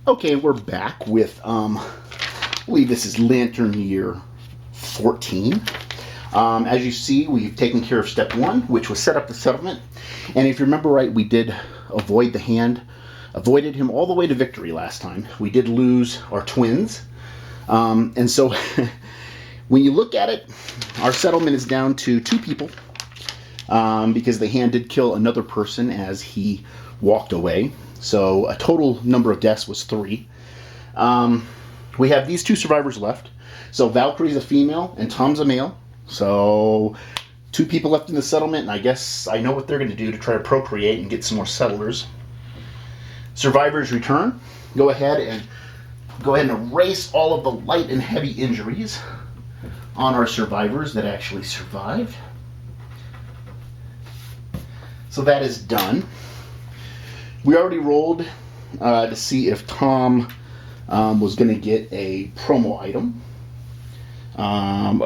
Okay, we're back with, I believe this is Lantern Year 14. As you see, we've taken care of step 1, which was set up the settlement. And if you remember right, we did avoided him all the way to victory last time. We did lose our twins. And so when you look at it, our settlement is down to 2 people because the hand did kill another person as he walked away. So a total number of deaths was 3. We have these 2 survivors left. So Valkyrie's a female and Tom's a male. So 2 people left in the settlement, and I guess I know what they're going to do to try to procreate and get some more settlers. Survivors return. Go ahead and erase all of the light and heavy injuries on our survivors that actually survived. So that is done. We already rolled to see if Tom was going to get a promo item.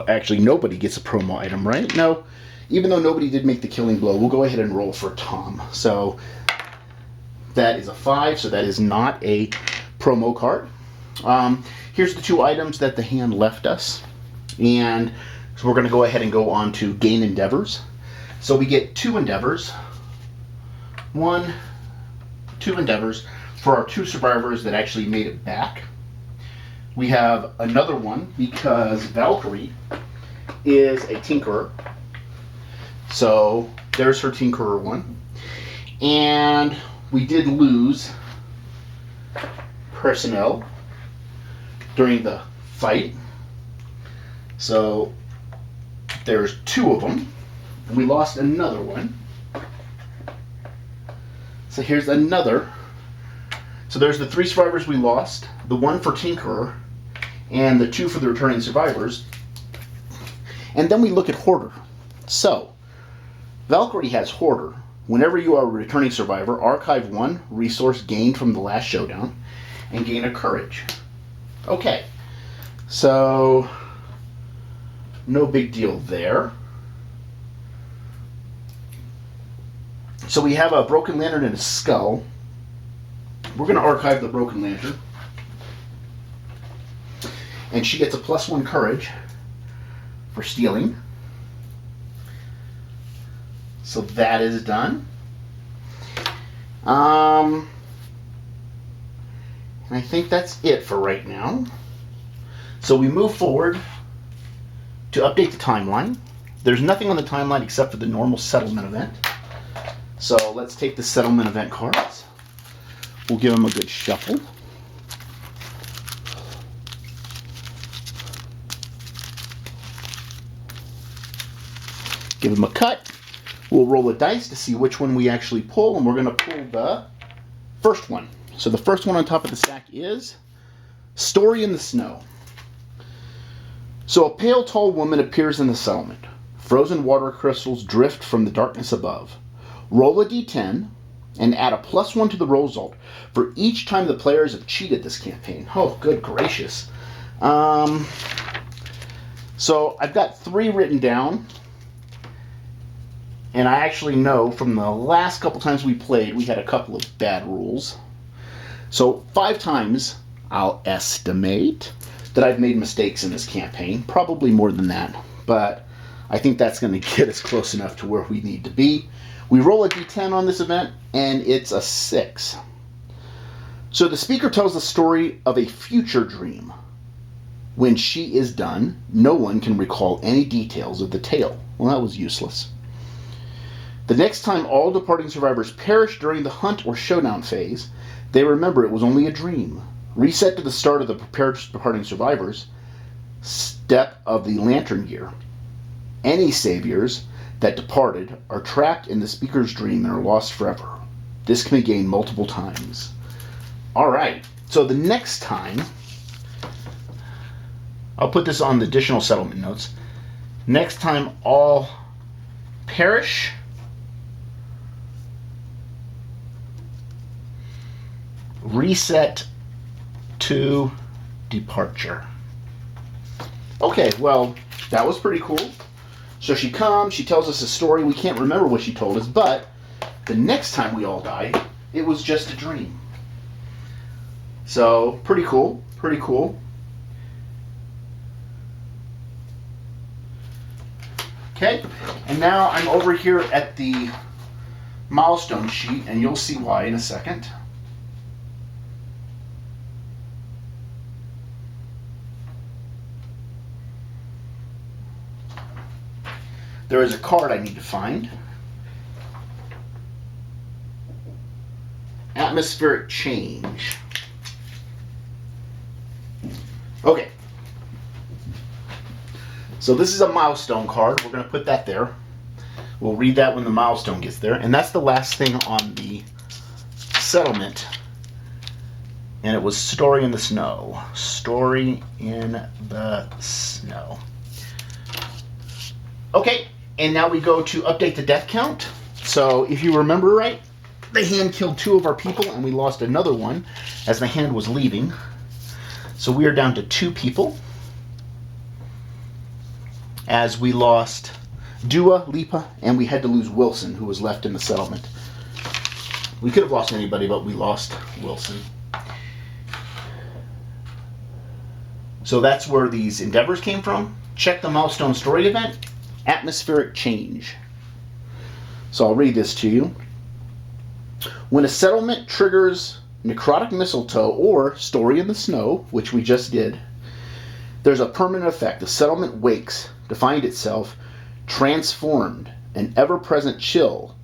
Actually, nobody gets a promo item, right? No. Even though nobody did make the killing blow, we'll go ahead and roll for Tom. So that is a 5, so that is not a promo card. Here's the 2 items that the hand left us. And so we're going to go ahead and go on to gain endeavors. So we get 2 endeavors. 2 endeavors for our 2 survivors that actually made it back. We have another one because Valkyrie is a tinkerer. So there's her tinkerer one. And we did lose personnel during the fight. So there's 2 of them. And we lost another one. So here's another. So there's the 3 survivors we lost, the 1 for Tinkerer, and the 2 for the returning survivors. And then we look at Hoarder. So, Valkyrie has Hoarder. Whenever you are a returning survivor, archive 1 resource gained from the last showdown, and gain a courage. Okay, so no big deal there. So we have a broken lantern and a skull. We're going to archive the broken lantern. And she gets a +1 courage for stealing. So that is done. And I think that's it for right now. So we move forward to update the timeline. There's nothing on the timeline except for the normal settlement event. So let's take the settlement event cards. We'll give them a good shuffle. Give them a cut. We'll roll a dice to see which one we actually pull, and we're going to pull the first one. So the first one on top of the stack is Story in the Snow. So a pale, tall woman appears in the settlement. Frozen water crystals drift from the darkness above. Roll a d10 and add a +1 to the roll result for each time the players have cheated this campaign. Oh, good gracious. So I've got 3 written down. And I actually know from the last couple times we played, we had a couple of bad rules. So 5 times, I'll estimate, that I've made mistakes in this campaign. Probably more than that. But I think that's going to get us close enough to where we need to be. We roll a d10 on this event, and it's a 6. So the speaker tells the story of a future dream. When she is done, no one can recall any details of the tale. Well, that was useless. The next time all departing survivors perish during the hunt or showdown phase, they remember it was only a dream. Reset to the start of the prepared departing survivors. Step of the lantern year. Any saviors that departed are trapped in the speaker's dream and are lost forever. This can be gained multiple times. Alright, so the next time, I'll put this on the additional settlement notes. Next time all perish, reset to departure. Okay, well, that was pretty cool. So she comes, she tells us a story. We can't remember what she told us, but the next time we all died, it was just a dream. So pretty cool, pretty cool. Okay, and now I'm over here at the milestone sheet, and you'll see why in a second. There is a card I need to find. Atmospheric change. Okay. So this is a milestone card. We're going to put that there. We'll read that when the milestone gets there. And that's the last thing on the settlement. And it was Story in the Snow. Story in the Snow. Okay, and now we go to update the death count. So if you remember right, the hand killed 2 of our people, and we lost another one as the hand was leaving. So we are down to 2 people, as we lost Dua Lipa, and we had to lose Wilson, who was left in the settlement. We could have lost anybody, but we lost Wilson. So that's where these endeavors came from. Check the milestone story event, atmospheric change. So I'll read this to you. When a settlement triggers necrotic mistletoe or Story in the Snow, which we just did, there's a permanent effect. The settlement wakes to find itself transformed. An ever-present chill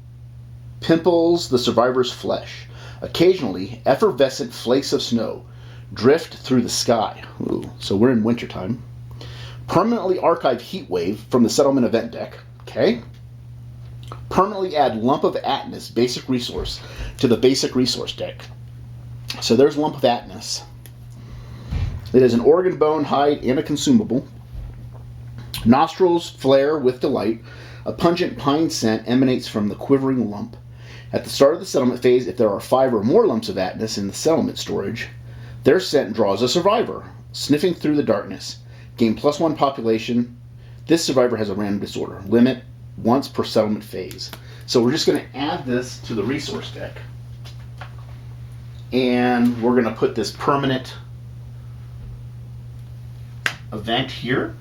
pimples the survivor's flesh. Occasionally, effervescent flakes of snow drift through the sky. Ooh, so we're in wintertime. Permanently archive heat wave from the settlement event deck. Okay. Permanently add lump of Atnus basic resource to the basic resource deck. So there's lump of Atnus. It is an organ, bone, hide, and a consumable. Nostrils flare with delight. A pungent pine scent emanates from the quivering lump. At the start of the settlement phase, if there are 5 or more lumps of Atnus in the settlement storage, their scent draws a survivor, sniffing through the darkness. Gain +1 population. This survivor has a random disorder. Limit once per settlement phase. So we're just going to add this to the resource deck. And we're going to put this permanent event here.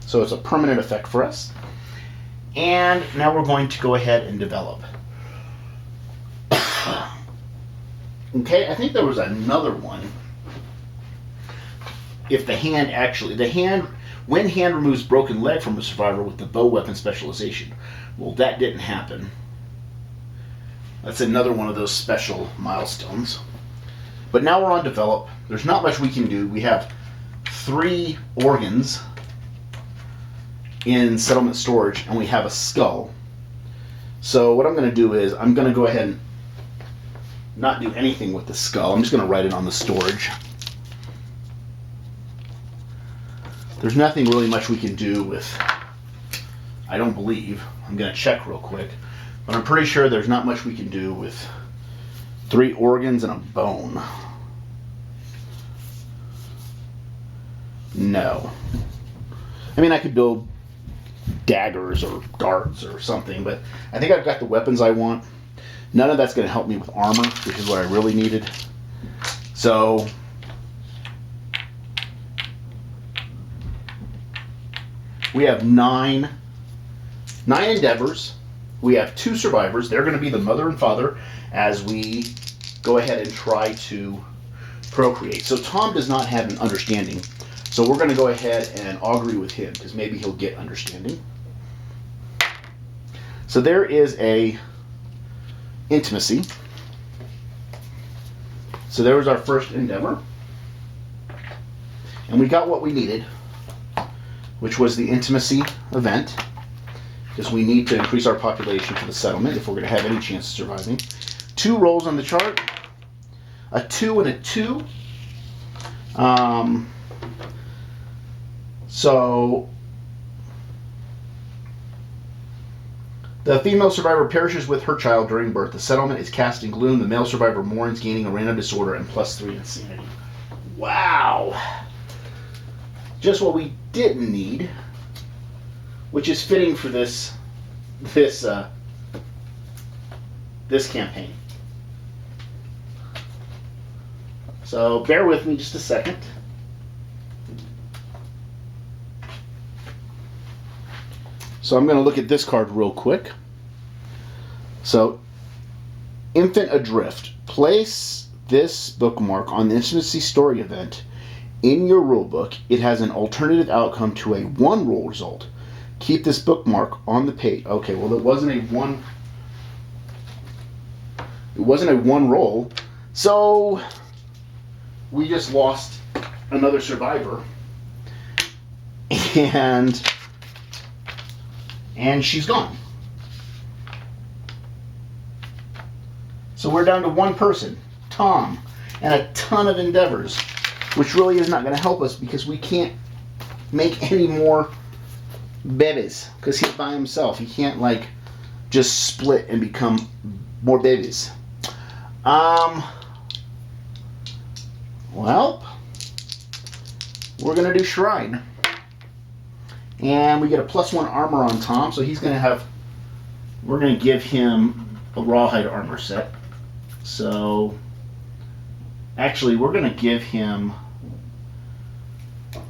So it's a permanent effect for us. And now we're going to go ahead and develop. Okay, I think there was another one. If the hand when hand removes broken leg from a survivor with the bow weapon specialization. Well, that didn't happen. That's another one of those special milestones. But now we're on develop. There's not much we can do. We have 3 organs in settlement storage, and we have a skull. So what I'm going to do is I'm going to go ahead and not do anything with the skull. I'm just going to write it on the storage. There's nothing really much we can do with, I don't believe. I'm going to check real quick. But I'm pretty sure there's not much we can do with 3 organs and a bone. No. I mean, I could build daggers or darts or something, but I think I've got the weapons I want. None of that's going to help me with armor, which is what I really needed. So we have 9 endeavors. We have 2 survivors. They're going to be the mother and father as we go ahead and try to procreate. So Tom does not have an understanding. So we're going to go ahead and augury with him because maybe he'll get understanding. So there is a intimacy. So there was our first endeavor. And we got what we needed, which was the intimacy event, because we need to increase our population for the settlement if we're going to have any chance of surviving. 2 rolls on the chart, a 2 and a 2. So the female survivor perishes with her child during birth. The settlement is cast in gloom. The male survivor mourns, gaining a random disorder and +3 insanity. Wow! Just what we didn't need, which is fitting for this campaign. So bear with me just a second. So I'm going to look at this card real quick. So, Infant Adrift. Place this bookmark on the Intimacy Story event in your rulebook. It has an alternative outcome to a 1 roll result. Keep this bookmark on the page. Okay, well it wasn't a one. It wasn't a 1 roll, so we just lost another survivor, and she's gone. So we're down to 1 person, Tom, and a ton of endeavors, which really is not going to help us because we can't make any more babies because he's by himself. He can't like just split and become more babies. Well, we're going to do Shrine. And we get a +1 armor on Tom, so he's going to have, we're going to give him a rawhide armor set. So, actually, we're going to give him,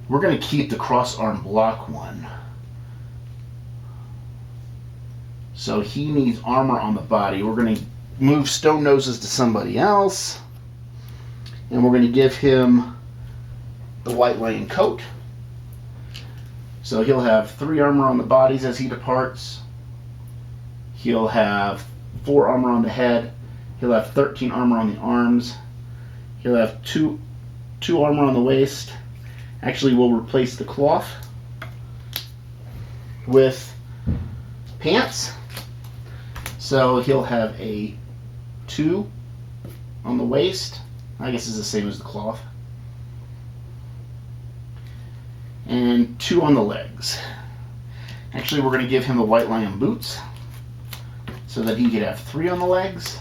we're going to keep the cross arm block one. So he needs armor on the body. We're going to move Stone Noses to somebody else. And we're going to give him the White Lion coat. So he'll have 3 armor on the bodies as he departs. He'll have 4 armor on the head. He'll have 13 armor on the arms. He'll have 2 armor on the waist. Actually, we'll replace the cloth with pants. So he'll have a 2 on the waist. I guess it's the same as the cloth. And 2 on the legs. Actually, we're going to give him the White Lion boots so that he could have 3 on the legs.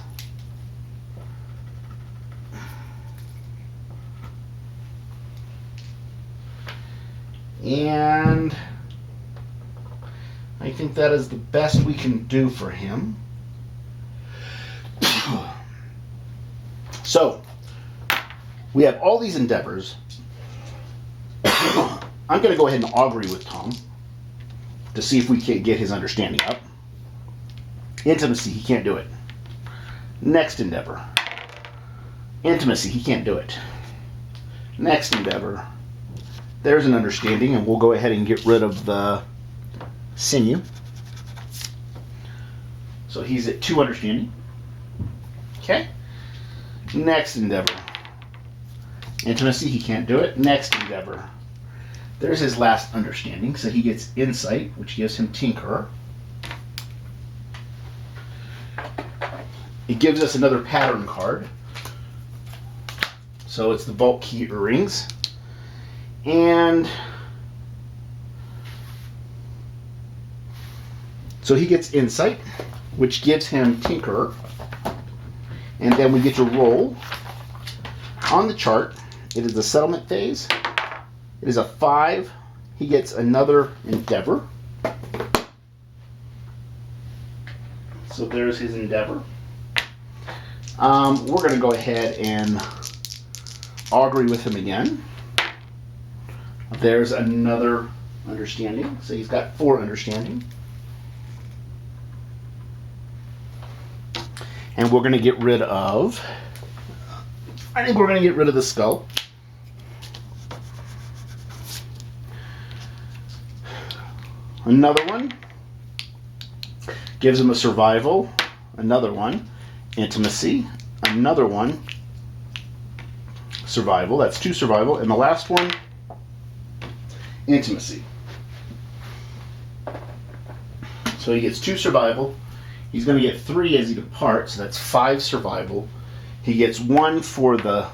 And I think that is the best we can do for him. So, we have all these endeavors. I'm going to go ahead and augury with Tom to see if we can't get his understanding up. Intimacy, he can't do it. Next endeavor. Intimacy, he can't do it. Next endeavor. There's an understanding, and we'll go ahead and get rid of the sinew. So he's at 2 understanding. Okay. Next endeavor. Intimacy, he can't do it. Next endeavor. There's his last understanding, so he gets insight, which gives him Tinkerer. It gives us another pattern card. So it's the Vault Key Earrings. And so he gets insight, which gives him Tinkerer. And then we get to roll. On the chart, it is the settlement phase. It is a 5. He gets another endeavor. So there's his endeavor. We're going to go ahead and augury with him again. There's another understanding. So he's got 4 understanding. And we're going to get rid of, I think we're going to get rid of the skull. Another one gives him a survival. Another one, intimacy. Another one, survival. That's 2 survival. And the last one, intimacy. So he gets 2 survival. He's going to get 3 as he departs. So that's 5 survival. He gets 1 for the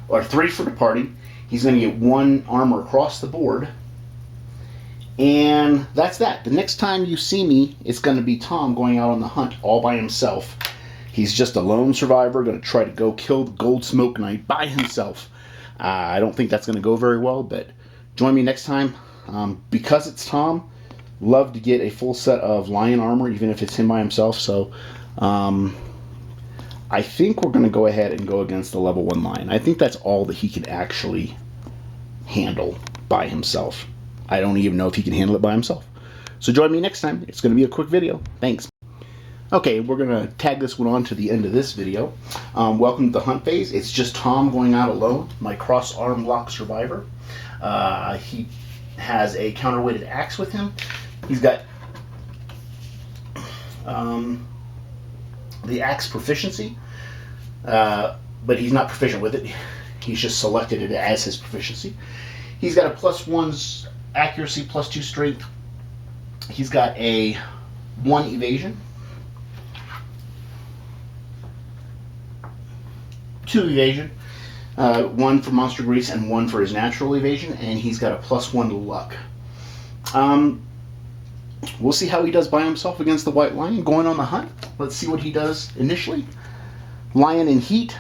or 3 for departing. He's going to get 1 armor across the board. And that's that. The next time you see me, it's going to be Tom going out on the hunt all by himself. He's just a lone survivor, going to try to go kill the Gold Smoke Knight by himself. I don't think that's going to go very well, but join me next time. Because it's Tom, love to get a full set of lion armor, even if it's him by himself. So I think we're going to go ahead and go against the level 1 lion. I think that's all that he can actually handle by himself. I don't even know if he can handle it by himself. So join me next time. It's going to be a quick video. Thanks. Okay, we're going to tag this one on to the end of this video. Welcome to the hunt phase. It's just Tom going out alone, my cross arm lock survivor. He has a counterweighted axe with him. He's got the axe proficiency, but he's not proficient with it. He's just selected it as his proficiency. He's got a +1 accuracy, +2 strength. He's got a 1 evasion, 2 evasion, 1 for monster grease and 1 for his natural evasion, and he's got a +1 luck. We'll see how he does by himself against the white lion going on the hunt. Let's see what he does initially. Lion in heat.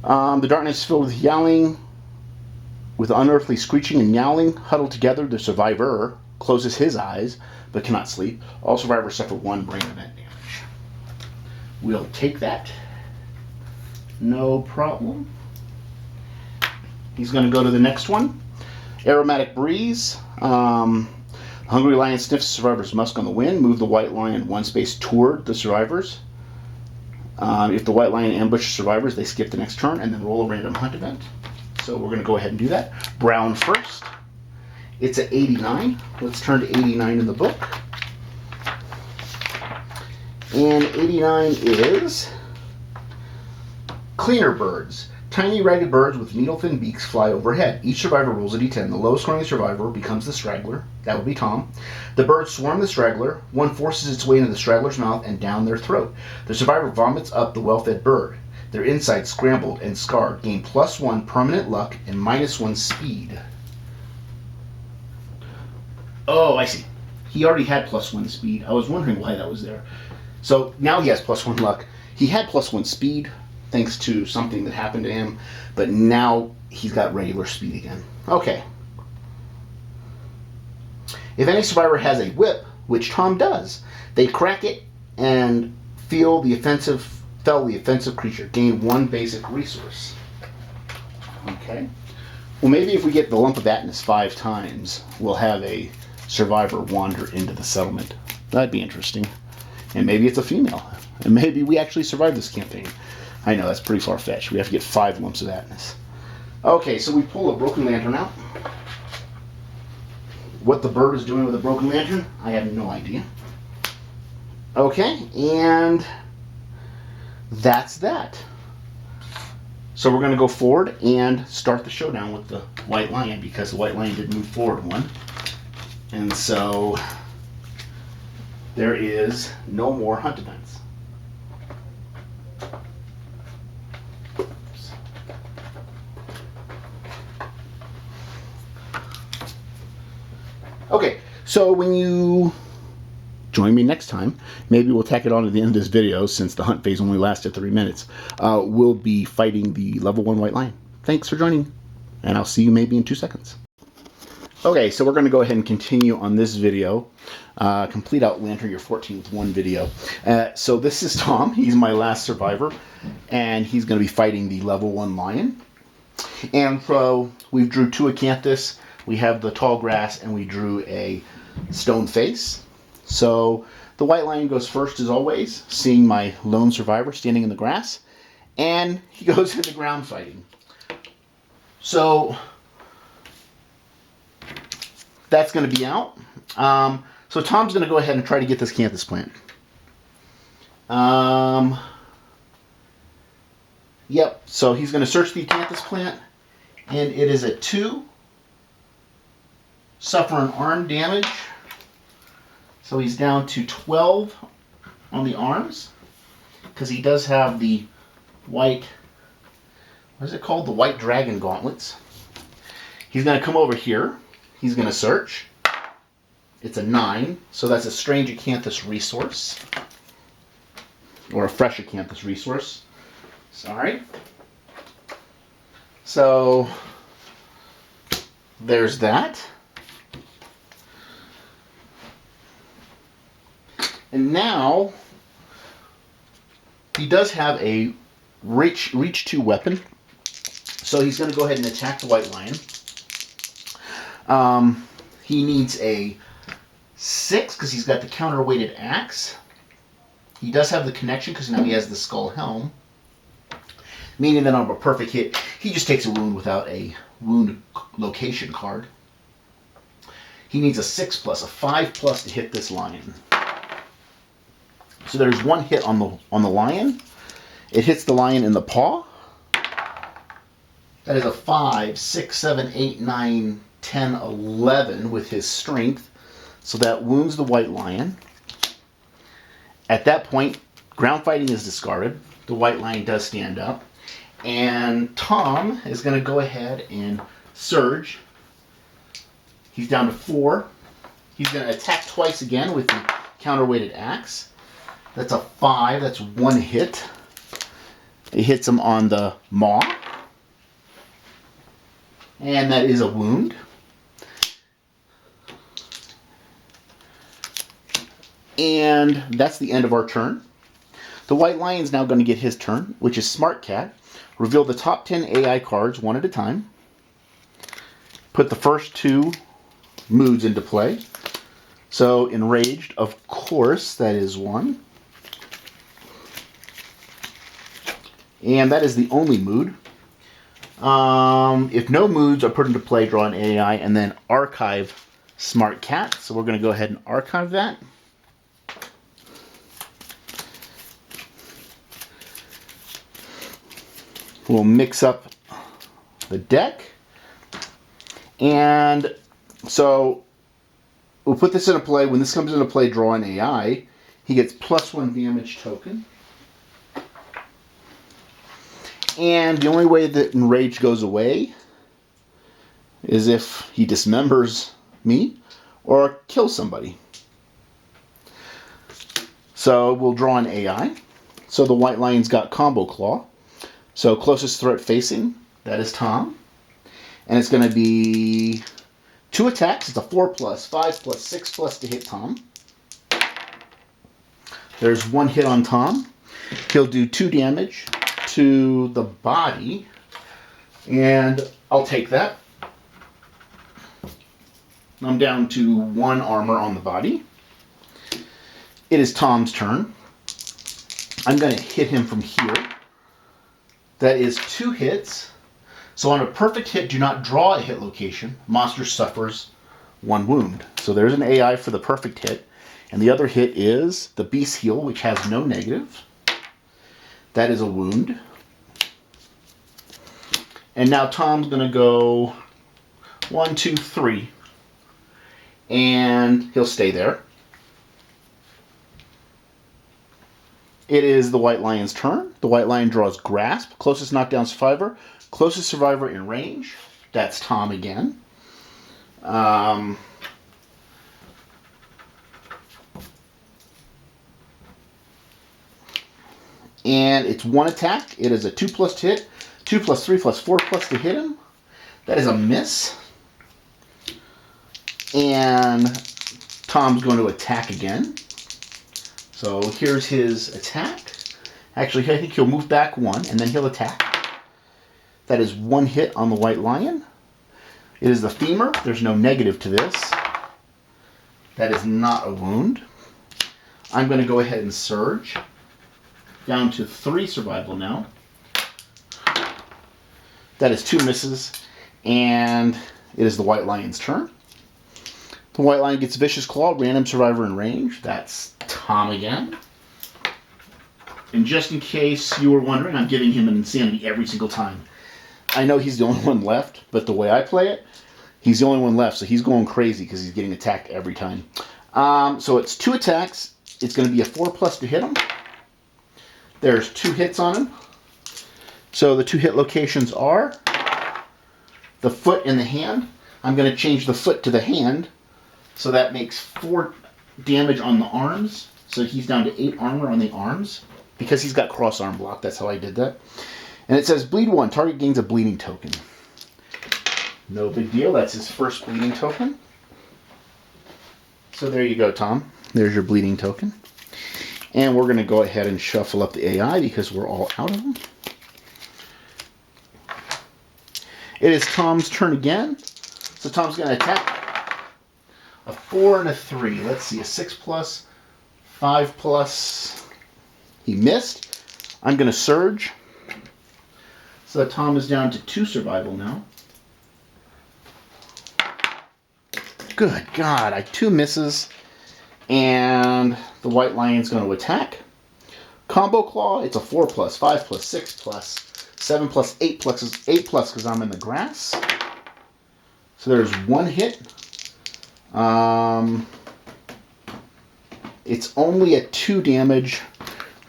The darkness is filled with yowling, with unearthly screeching and yowling. Huddled together, the survivor closes his eyes but cannot sleep. All survivors suffer 1 brain event damage. We'll take that. No problem. He's going to go to the next one. Aromatic breeze. Hungry lion sniffs the survivor's musk on the wind. Move the white lion 1 space toward the survivors. If the white lion ambushes survivors, they skip the next turn and then roll a random hunt event. So we're going to go ahead and do that. Brown first. It's at 89. Let's turn to 89 in the book. And 89 is cleaner birds. Tiny ragged birds with needle-thin beaks fly overhead. Each survivor rolls a d10. The lowest scoring survivor becomes the straggler. That would be Tom. The birds swarm the straggler. One forces its way into the straggler's mouth and down their throat. The survivor vomits up the well-fed bird. Their insides scrambled and scarred. Gain +1 permanent luck and -1 speed. Oh, I see. He already had +1 speed. I was wondering why that was there. So now he has +1 luck. He had +1 speed, thanks to something that happened to him, but now he's got regular speed again. Okay. If any survivor has a whip, which Tom does, they crack it and fell the offensive creature. Gain 1 basic resource. Okay. Well, maybe if we get the lump of Atnus 5 times, we'll have a survivor wander into the settlement. That'd be interesting. And maybe it's a female. And maybe we actually survive this campaign. I know, that's pretty far-fetched. We have to get 5 lumps of Atnus. Okay, so we pull a broken lantern out. What the bird is doing with a broken lantern, I have no idea. Okay, and that's that. So we're going to go forward and start the showdown with the white lion, because the white lion did move forward 1. And so there is no more hunt events. Okay, so when you join me next time, maybe we'll tack it on to the end of this video since the hunt phase only lasted 3 minutes. We'll be fighting the level 1 white lion. Thanks for joining, and I'll see you maybe in 2 seconds. Okay, so we're going to go ahead and continue on this video. Complete out LY14 with 1 video. So this is Tom. He's my last survivor, and he's going to be fighting the level 1 lion. And so we've drew 2 acanthus. We have the tall grass, and we drew a stone face. So the white lion goes first as always, seeing my lone survivor standing in the grass, and he goes to the ground fighting. So that's going to be out. So Tom's going to go ahead and try to get this acanthus plant. Yep, so he's going to search the acanthus plant, and it is at 2. Suffer an arm damage. So he's down to 12 on the arms, because he does have the white, what is it called? The white dragon gauntlets. He's going to come over here. He's going to search. It's a 9, so that's a strange acanthus resource. Or a fresh acanthus resource. Sorry. So there's that. And now he does have a reach 2 weapon. So he's going to go ahead and attack the White Lion. He needs a 6 because he's got the counterweighted axe. He does have the connection because now he has the skull helm. Meaning that on a perfect hit, he just takes a wound without a wound location card. He needs a 6+, a 5+ to hit this lion. So there's one hit on the lion. It hits the lion in the paw. That is a 5, 6, 7, 8, 9, 10, 11 with his strength. So that wounds the White Lion. At that point, ground fighting is discarded. The White Lion does stand up. And Tom is going to go ahead and surge. He's down to 4. He's going to attack twice again with the counterweighted axe. That's a 5. That's one hit. It hits him on the maw. And that is a wound. And that's the end of our turn. The White Lion's now going to get his turn, which is Smart Cat. Reveal the top 10 AI cards one at a time. Put the first 2 moods into play. So Enraged, of course, that is 1. And that is the only mood. If no moods are put into play, draw an AI and then archive Smart Cat. So we're going to go ahead and archive that. We'll mix up the deck. And so we'll put this into play. When this comes into play, draw an AI. He gets +1 damage token. And the only way that Enrage goes away is if he dismembers me or kills somebody. So we'll draw an AI. So the White Lion's got Combo Claw. So closest threat facing, that is Tom. And it's going to be 2 attacks. It's a 4+, 5+, 6+ to hit Tom. There's 1 hit on Tom. He'll do 2 damage to the body. And I'll take that. I'm down to 1 armor on the body. It is Tom's turn. I'm going to hit him from here. That is 2 hits. So on a perfect hit, do not draw a hit location. Monster suffers 1 wound. So there's an AI for the perfect hit. And the other hit is the Beast Heal, which has no negative. That is a wound. And now Tom's going to go 1, 2, 3. And he'll stay there. It is the White Lion's turn. The White Lion draws Grasp. Closest knockdown survivor. Closest survivor in range. That's Tom again. And it's 1 attack. It is a 2+ hit. 2+, 3+, 4+ to hit him. That is a miss. And Tom's going to attack again. So here's his attack. Actually, I think he'll move back 1, and then he'll attack. That is 1 hit on the White Lion. It is the femur. There's no negative to this. That is not a wound. I'm going to go ahead and surge. Down to 3 survival now. That is 2 misses. And it is the White Lion's turn. The White Lion gets Vicious Claw, random survivor in range. That's Tom again. And just in case you were wondering, I'm giving him an insanity every single time. I know he's the only one left, but the way I play it, he's the only one left, so he's going crazy because he's getting attacked every time. So it's 2 attacks. It's going to be a 4+ to hit him. There's 2 hits on him. So the 2 hit locations are the foot and the hand. I'm going to change the foot to the hand. So that makes 4 damage on the arms. So he's down to 8 armor on the arms. Because he's got cross arm block, that's how I did that. And it says bleed 1. Target gains a bleeding token. No big deal. That's his first bleeding token. So there you go, Tom. There's your bleeding token. And we're going to go ahead and shuffle up the AI because we're all out of them. It is Tom's turn again. So Tom's going to attack. A 4 and a 3. Let's see, a 6+, 5+. He missed. I'm going to surge. So that Tom is down to 2 survival now. Good God, I 2 misses. And the white lion's going to attack. Combo claw, it's a 4+, 5+, 6+, 7+, 8+, because I'm in the grass. So there's 1 hit. It's only a 2 damage.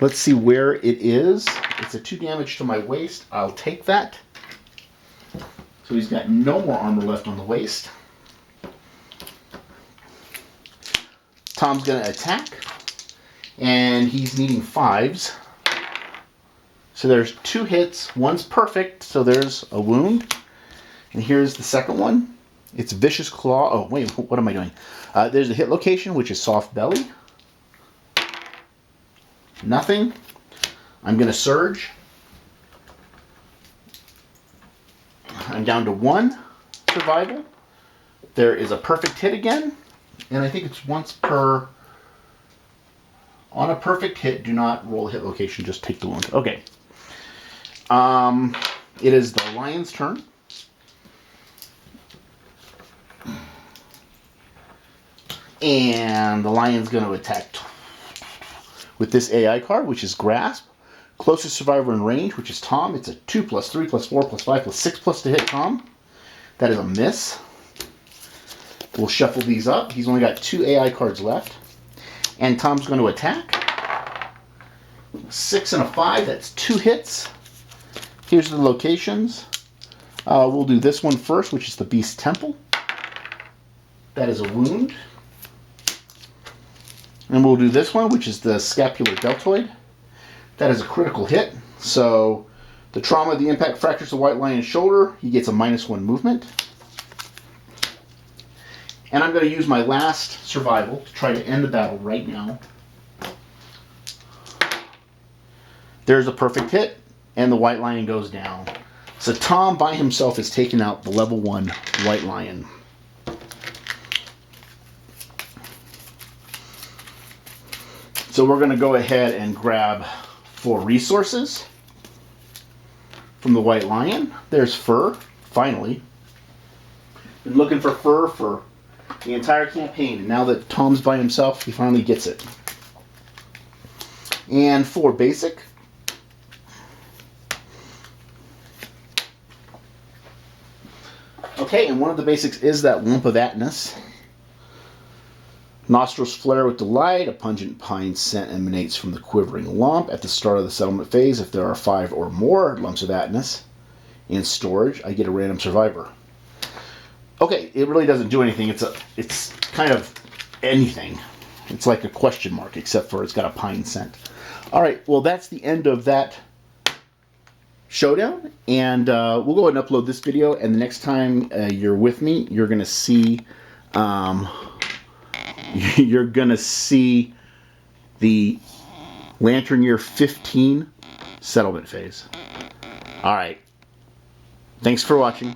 Let's see where it is. It's a 2 damage to my waist. I'll take that. So he's got no more armor left on the waist. Tom's going to attack. And he's needing 5s. So there's 2 hits. One's perfect, so there's a wound. And here's the second one. It's Vicious Claw. Oh, wait, what am I doing? There's the hit location, which is Soft Belly. Nothing. I'm going to surge. I'm down to 1 survival. There is a perfect hit again. And I think it's once per... On a perfect hit, do not roll a hit location, just take the wound. Okay. It is the lion's turn. And the lion's going to attack with this AI card, which is Grasp. Closest survivor in range, which is Tom. It's a 2+, 3+, 4+, 5+, 6+ to hit Tom. That is a miss. We'll shuffle these up. He's only got 2 AI cards left. And Tom's going to attack. 6 and a 5, that's 2 hits. Here's the locations. We'll do this one first, which is the Beast Temple. That is a wound. And we'll do this one, which is the Scapular Deltoid. That is a critical hit. So the trauma of the impact fractures the white lion's shoulder. He gets a -1 movement. And I'm going to use my last survival to try to end the battle right now. There's a perfect hit, and the white lion goes down. So Tom by himself has taken out the level 1 white lion. So we're going to go ahead and grab 4 resources from the white lion. There's fur, finally. Been looking for fur for the entire campaign, and now that Tom's by himself, he finally gets it. And 4 basic. Okay, and one of the basics is that lump of Atnus. Nostrils flare with delight. A pungent pine scent emanates from the quivering lump. At the start of the settlement phase, if there are 5 or more lumps of Atnus in storage, I get a random survivor. Okay, it really doesn't do anything. It's kind of anything. It's like a question mark, except for it's got a pine scent. All right, well, that's the end of that showdown, and we'll go ahead and upload this video, and the next time you're with me, you're going to see the Lantern Year 15 settlement phase. All right. Thanks for watching.